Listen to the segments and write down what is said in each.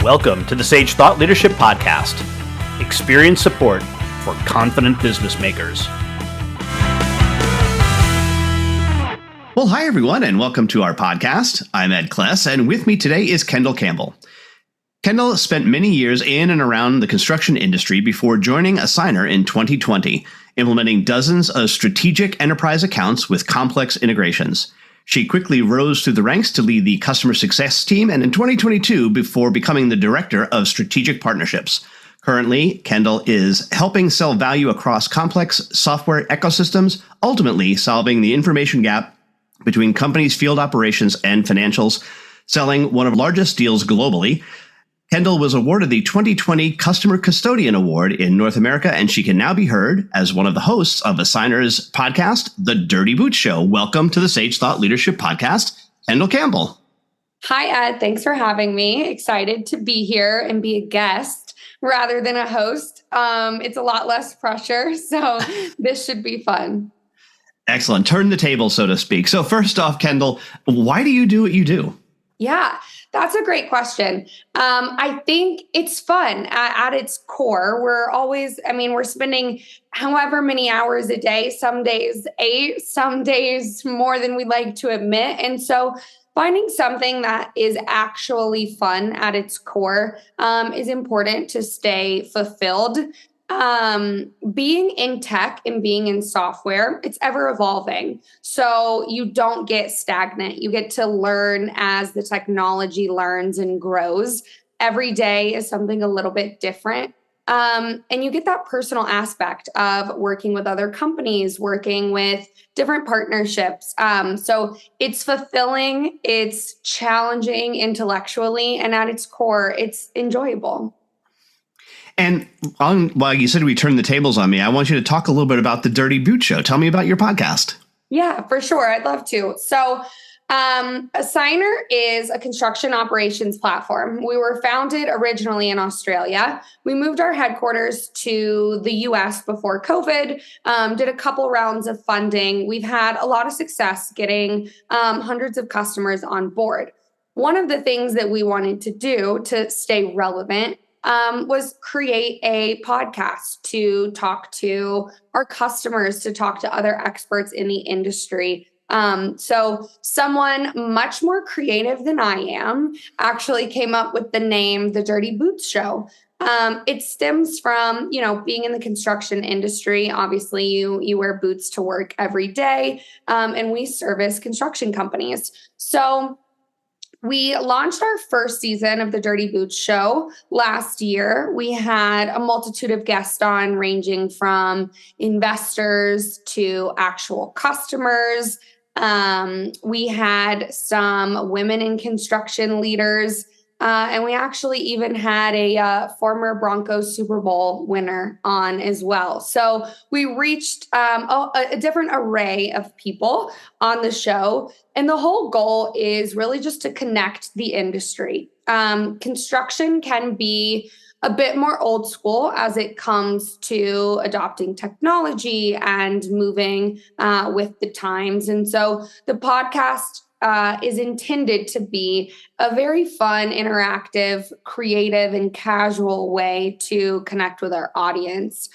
Welcome to the Sage Thought Leadership Podcast. Experience support for confident business makers. Well, hi, everyone, and welcome to our podcast. I'm Ed Kless, and with me today is Kendyl Campbell. Kendyl spent many years in and around the construction industry before joining Assignar in 2020, implementing dozens of strategic enterprise accounts with complex integrations. She quickly rose through the ranks to lead the customer success team, and in 2022, before becoming the director of strategic partnerships. Currently, Kendyl is helping sell value across complex software ecosystems, ultimately solving the information gap between companies' field operations and financials, selling one of the largest deals globally. Kendyl was awarded the 2020 Customer Custodian Award in North America, and she can now be heard as one of the hosts of Assignar's podcast, The Dirty Boots Show. Welcome to the Sage Thought Leadership Podcast, Kendyl Campbell. Hi, Ed. Thanks for having me. Excited to be here and be a guest rather than a host. It's a lot less pressure, so this should be fun. Excellent. Turn the table, so to speak. So first off, Kendyl, why do you do what you do? Yeah, that's a great question. I think it's fun at its core. We're spending however many hours a day, some days 8, some days more than we'd like to admit. And so finding something that is actually fun at its core is important to stay fulfilled. Being in tech and being in software, it's ever evolving. So you don't get stagnant. You get to learn as the technology learns and grows. Every day is something a little bit different. And you get that personal aspect of working with other companies, working with different partnerships. So it's fulfilling, it's challenging intellectually, and at its core, it's enjoyable. And while you said we turned the tables on me, I want you to talk a little bit about the Dirty Boot Show. Tell me about your podcast. Yeah, for sure. I'd love to. So Assignar is a construction operations platform. We were founded originally in Australia. We moved our headquarters to the US before COVID, did a couple rounds of funding. We've had a lot of success getting hundreds of customers on board. One of the things that we wanted to do to stay relevant was create a podcast to talk to our customers, to talk to other experts in the industry. So someone much more creative than I am actually came up with the name The Dirty Boots Show. It stems from, being in the construction industry. Obviously, you wear boots to work every day, and we service construction companies. So we launched our first season of the Dirty Boots Show last year. We had a multitude of guests on, ranging from investors to actual customers. We had some women in construction leaders, and we actually even had a former Broncos Super Bowl winner on as well. So we reached a different array of people on the show. And the whole goal is really just to connect the industry. Construction can be a bit more old school as it comes to adopting technology and moving with the times. And so the podcast is intended to be a very fun, interactive, creative, and casual way to connect with our audience.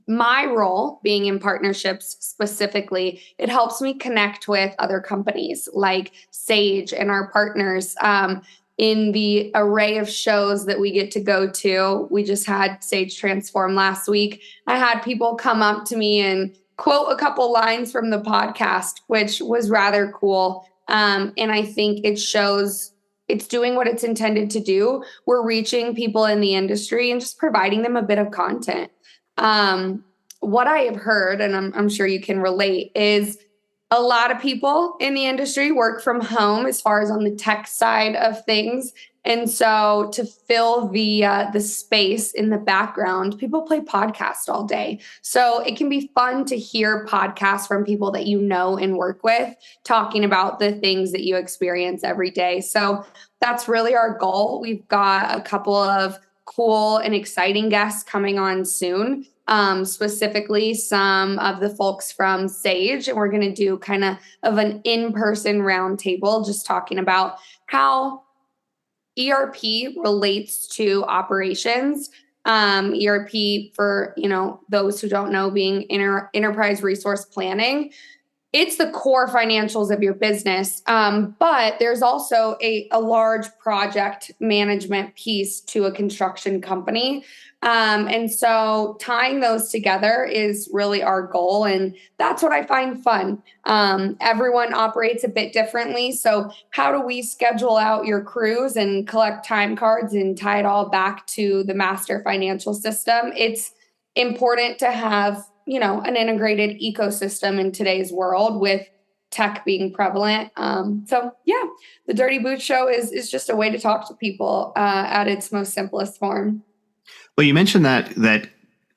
My role being in partnerships specifically, it helps me connect with other companies like Sage and our partners. In the array of shows that we get to go to, we just had Sage Transform last week. I had people come up to me and quote a couple lines from the podcast, which was rather cool. And I think it shows it's doing what it's intended to do. We're reaching people in the industry and just providing them a bit of content. What I have heard, and I'm sure you can relate, is a lot of people in the industry work from home as far as on the tech side of things. And so to fill the space in the background, people play podcasts all day. So it can be fun to hear podcasts from people that you know and work with, talking about the things that you experience every day. So that's really our goal. We've got a couple of cool and exciting guests coming on soon. Specifically some of the folks from Sage, and we're going to do kind of an in-person roundtable, just talking about how ERP relates to operations. ERP, for those who don't know, being enterprise resource planning. It's the core financials of your business. But there's also a large project management piece to a construction company. And so tying those together is really our goal. And that's what I find fun. Everyone operates a bit differently. So how do we schedule out your crews and collect time cards and tie it all back to the master financial system? It's important to have an integrated ecosystem in today's world with tech being prevalent. So yeah, the Dirty Boots Show is just a way to talk to people at its most simplest form. Well, you mentioned that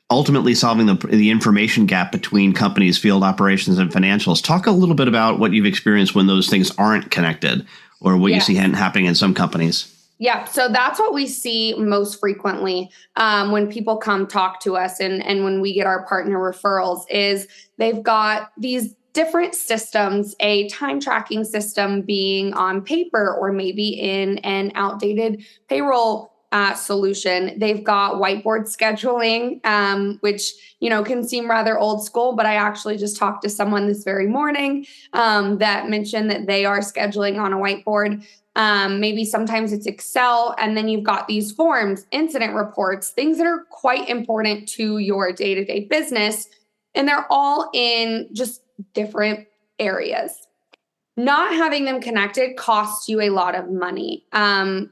ultimately solving the information gap between companies, field operations, and financials. Talk a little bit about what you've experienced when those things aren't connected, or what you see happening in some companies. Yeah, so that's what we see most frequently when people come talk to us and when we get our partner referrals is they've got these different systems, a time tracking system being on paper or maybe in an outdated payroll solution. They've got whiteboard scheduling, which, can seem rather old school, but I actually just talked to someone this very morning that mentioned that they are scheduling on a whiteboard. Maybe sometimes it's Excel, and then you've got these forms, incident reports, things that are quite important to your day-to-day business. And they're all in just different areas. Not having them connected costs you a lot of money,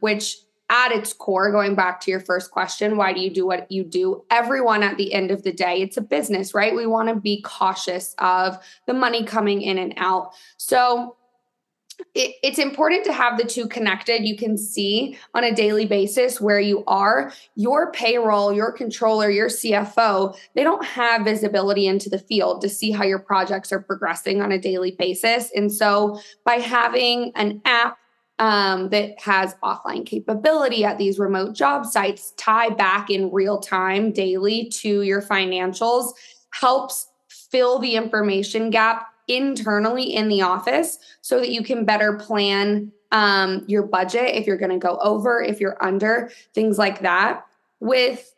which at its core, going back to your first question, why do you do what you do? Everyone at the end of the day, it's a business, right? We want to be cautious of the money coming in and out. So it's important to have the two connected. You can see on a daily basis where you are. Your payroll, your controller, your CFO, they don't have visibility into the field to see how your projects are progressing on a daily basis. And so by having an app that has offline capability at these remote job sites, tie back in real time daily to your financials, helps fill the information gap internally in the office so that you can better plan your budget if you're going to go over, if you're under, things like that. With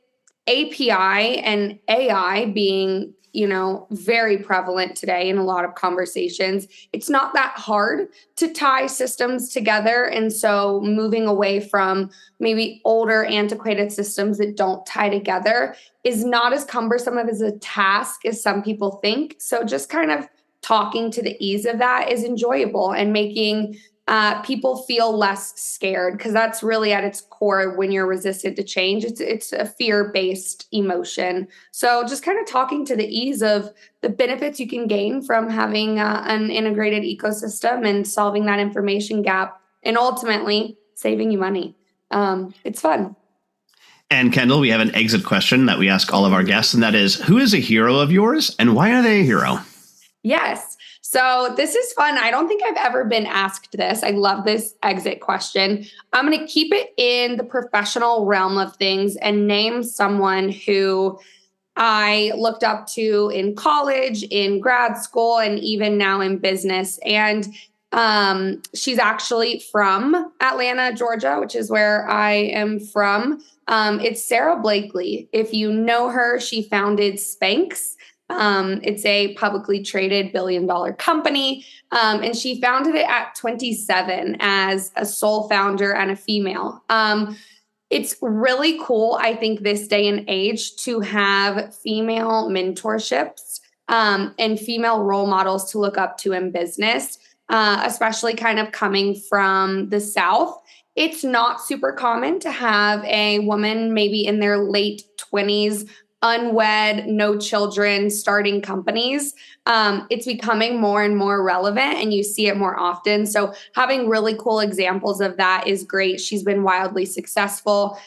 API and AI being, very prevalent today in a lot of conversations, it's not that hard to tie systems together. And so moving away from maybe older antiquated systems that don't tie together is not as cumbersome as a task as some people think. So just kind of talking to the ease of that is enjoyable and making people feel less scared, because that's really at its core when you're resistant to change. It's a fear-based emotion. So just kind of talking to the ease of the benefits you can gain from having an integrated ecosystem and solving that information gap and ultimately saving you money. It's fun. And Kendall, we have an exit question that we ask all of our guests, and that is, who is a hero of yours and why are they a hero? Yes. So this is fun. I don't think I've ever been asked this. I love this exit question. I'm going to keep it in the professional realm of things and name someone who I looked up to in college, in grad school, and even now in business. And she's actually from Atlanta, Georgia, which is where I am from. It's Sarah Blakely. If you know her, she founded Spanx. It's a publicly traded $1 billion company. And she founded it at 27 as a sole founder and a female. It's really cool, I think, this day and age to have female mentorships and female role models to look up to in business, especially kind of coming from the South. It's not super common to have a woman maybe in their late 20s, unwed, no children, starting companies. It's becoming more and more relevant and you see it more often. So having really cool examples of that is great. She's been wildly successful.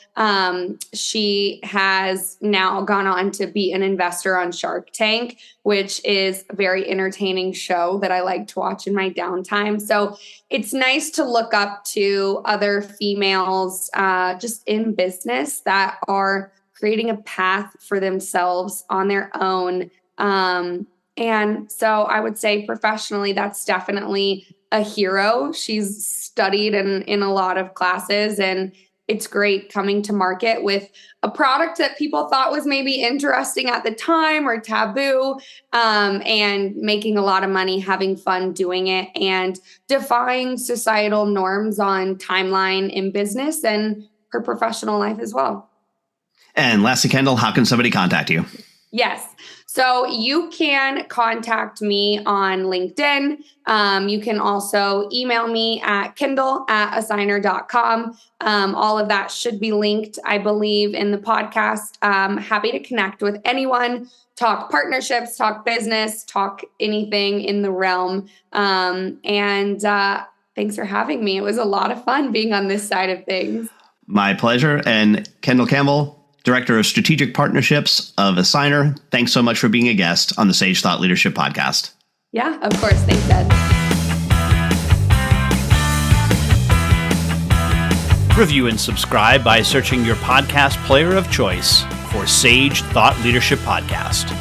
She has now gone on to be an investor on Shark Tank, which is a very entertaining show that I like to watch in my downtime. So it's nice to look up to other females just in business that are creating a path for themselves on their own. And so I would say professionally, that's definitely a hero. She's studied in a lot of classes, and it's great coming to market with a product that people thought was maybe interesting at the time or taboo, and making a lot of money, having fun doing it, and defying societal norms on timeline in business and her professional life as well. And lastly, Kendall, how can somebody contact you? Yes. So you can contact me on LinkedIn. You can also email me at Kendyl@Assignar.com. All of that should be linked, I believe, in the podcast. Happy to connect with anyone, talk partnerships, talk business, talk anything in the realm. And thanks for having me. It was a lot of fun being on this side of things. My pleasure. And Kendall Campbell, Director of Strategic Partnerships of Assignar, thanks so much for being a guest on the Sage Thought Leadership Podcast. Yeah, of course. Thanks, Ed. Review and subscribe by searching your podcast player of choice for Sage Thought Leadership Podcast.